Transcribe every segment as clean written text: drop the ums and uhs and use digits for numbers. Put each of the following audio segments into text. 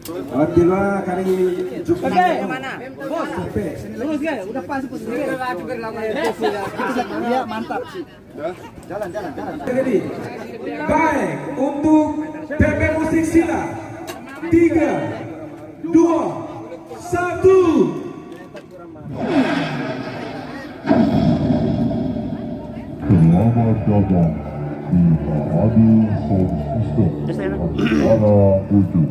Alhamdulillah kali Jumat. Mana? Bos. Lurus guys, udah pas Iya, mantap sih. Jalan. Jadi, baik untuk PP Musik Sila 3, 2, 1. Selamat datang di Parade Sound System Antara Bojo.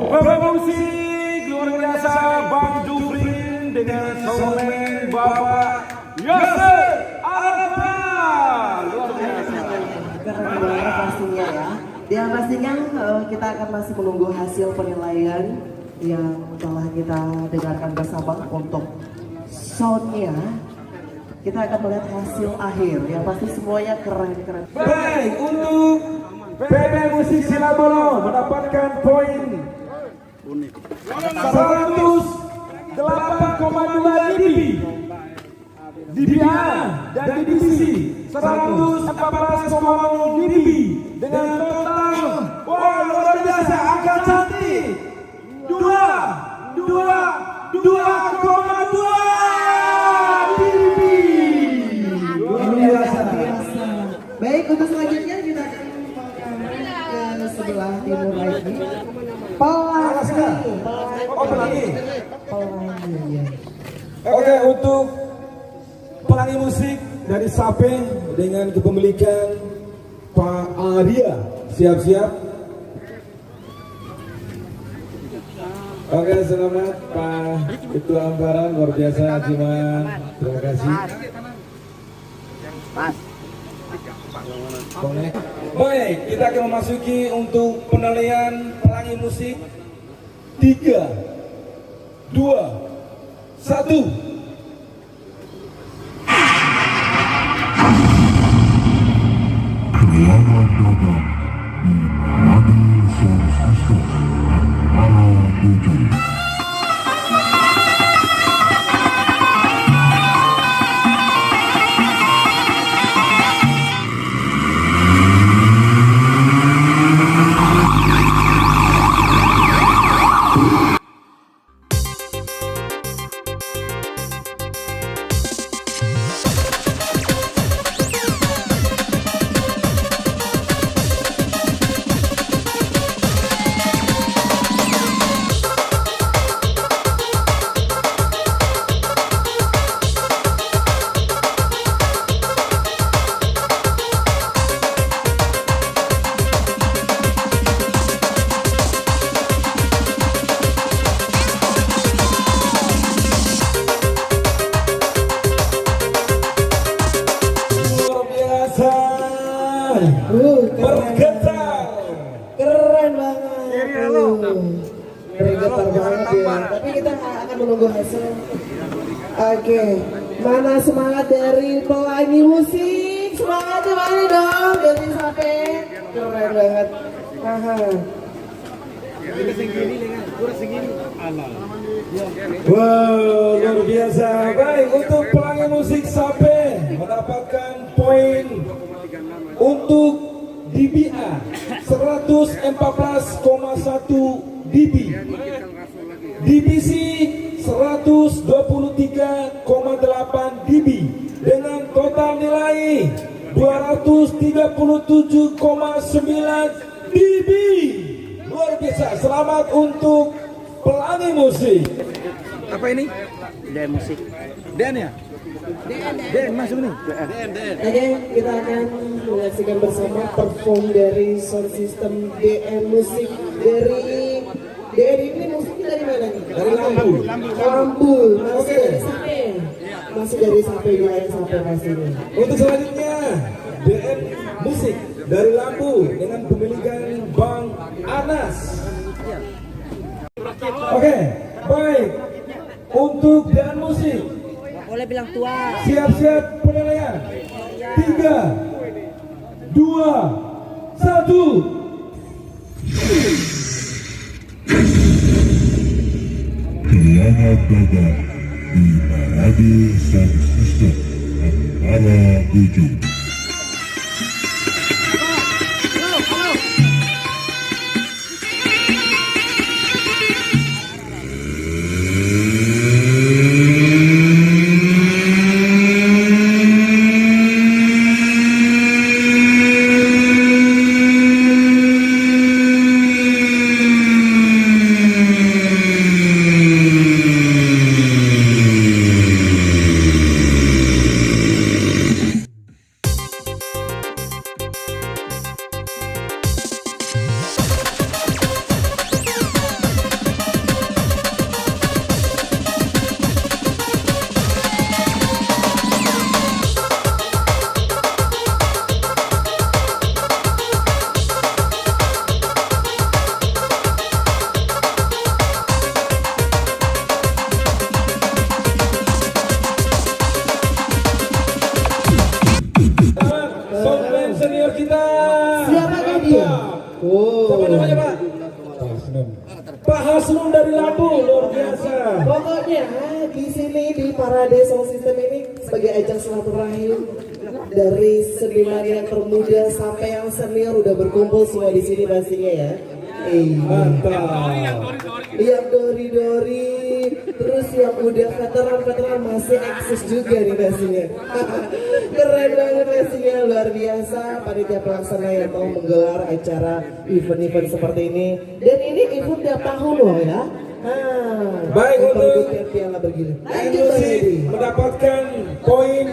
Bapak musik luar biasa Bang Jufrin dengan soundman Bapak Yasir Arfa. Luar biasa. Keren banget pastinya ya. Yang pastinya kita akan masih menunggu hasil penilaian yang telah kita dengarkan bersama untuk soundnya. Kita akan melihat hasil akhir yang pasti semuanya keren. Baik, untuk PP Musik Silabolo mendapatkan poin 108,2 dB. dB A dan dB C 114,0 dB dengan total luar biasa angka cantik 2,2 dB. Luar biasa. Baik, untuk selanjutnya kita akan ke sebelah timur lagi. Pelangi. Oke, untuk pelangi musik dari Sape dengan kepemilikan Pak Arya, siap-siap. Oke, selamat Pak Ketua Amparan, luar biasa Jiman, terima kasih. Baik, kita akan memasuki untuk penilaian pelangi musik 3, 2, 1. Selamat datang di Parade Sound System Antara Bojo. Bergetar. Keren banget. Bergetar banget ya. Tapi kita akan menunggu hasil. Oke, mana semangat dari pelangi musik? Semangatnya mana dong dari Sape? Keren banget. Aha. Wow, luar biasa. Baik, untuk pelangi musik Sape mendapatkan poin untuk DBA 114,1 dB, DBC 123,8 dB dengan total nilai 237,9 dB. Luar biasa. Selamat untuk pelangi musik. Apa ini? Dan musik. Den ya? Den masuk nih. Oke, kita akan menyaksikan bersama perform dari sound system DM Musik dari ini musiknya dari mana nih? Dari Lampu. Lampu, masih dari Sape. Masih dari Sape, wilayah Sape pastinya. Untuk selanjutnya DM Musik dari Lampu dengan pemilikan Bang Anas. Oke, baik. Untuk DM Musik Boleh bilang tua. siap-siap penilaian. 3, 2, 1. Selamat datang di Parade Sound System Antara 7. Soundman senior kita. Siapakah dia? Siapa namanya, Pak? Pak Hasnun dari Lampu, luar biasa. Pokoknya di sini di Parade Sound System ini sebagai ajang silaturahim dari seniman yang termuda sampai yang senior udah berkumpul semua di sini pastinya ya. Mantap. Yang dori-dori, terus yang udah veteran masih eksis juga nih pastinya. Keren banget pastinya, luar biasa panitia pelaksana yang mau menggelar acara event-event seperti ini. Dan ini event tiap tahun loh ya. Baik, untuk perebutkan piala begini. Lanjut Bang musik Edi. mendapatkan poin.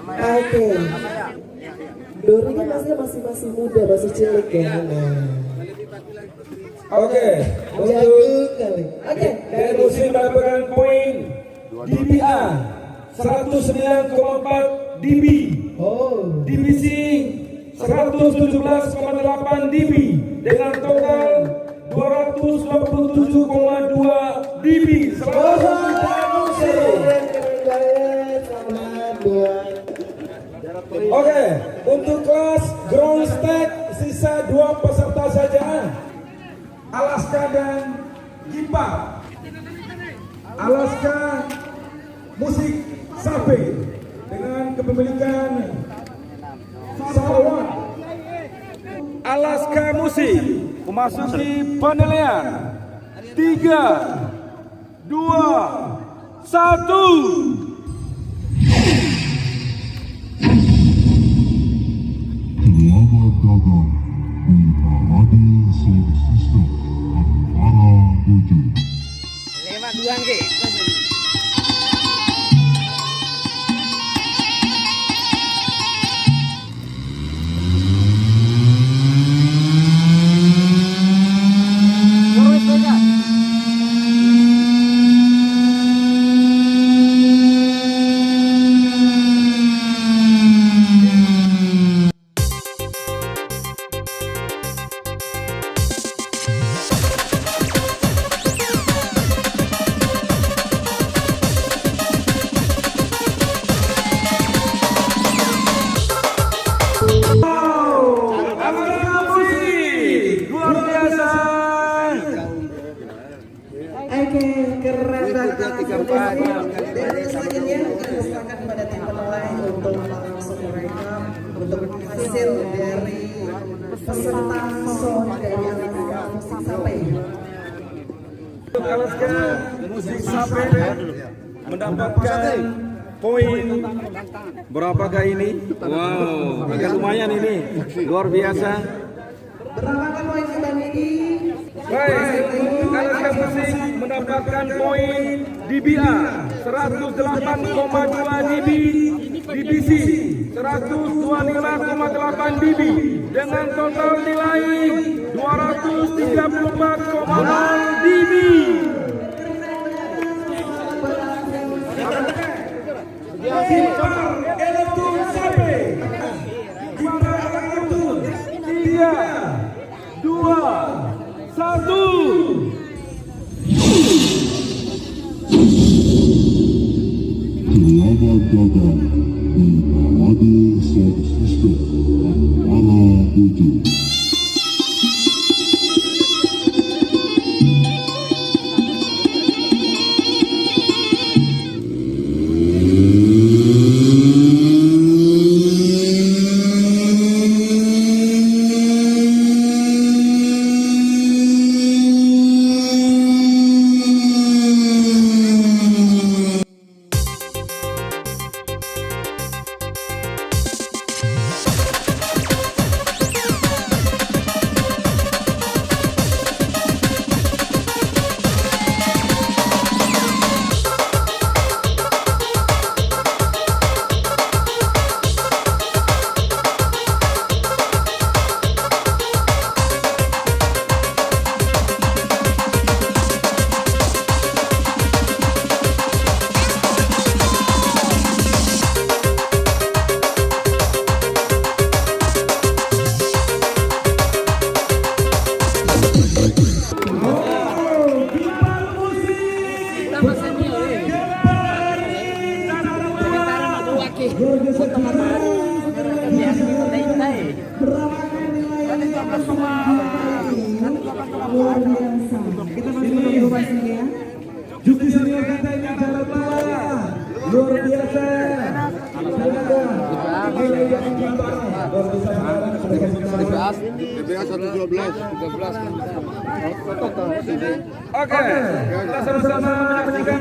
Oke. Dori kan masih muda, masih cilik ya. Oke, Jago untuk kali. Oke. dari musik mendapatkan poin DBA 109,4 dB, Oh. DBC 117,8 dB dengan total 227,2 dB. Selamat musik. Keren banget. Selamat buat Oke, untuk kelas ground stack sisa 2 peserta saja. Alaska dan Gipa. Alaska musik Sape dengan kepemilikan Sarawak. Alaska musik memasuki penilaian 3, 2, 1. Selamat datang di Parade Sound System Antara 7. Lewat duang ke. Oke, keren banget. Dan selanjutnya kami serahkan kepada tim penilai untuk langsung mereka untuk hasil dari peserta sound dari anak musik sampai. Alaska Musik Sape mendapatkan poin berapakah ini? Wow, agak lumayan ini, luar biasa. Berapakah poin kita ini? Baik, untuk Alaska Musik mendapatkan poin DBA 108,2 dB, DBC 125,8 dB dengan total nilai 234,0 dB. Gimpar Elektron Sape. Gimpar Elektron 3, 2, 1. Selamat datang di Parade Sound System Antara 7. Luar biasa. Kita masih menunggu pastinya. Juki senior kita ini adalah tua, luar biasa. DBA 112. Oke, kita sama-sama menyaksikan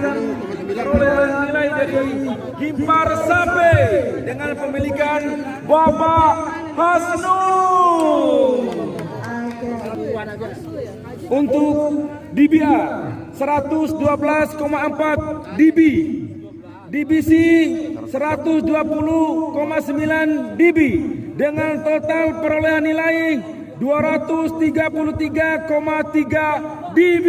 perolehan nilai dari Gimpar Sape dengan pemilikan Bapak Hasnul. Untuk DBA 112,4 dB, DBC 120,9 dB dengan total perolehan nilai 233,3 dB.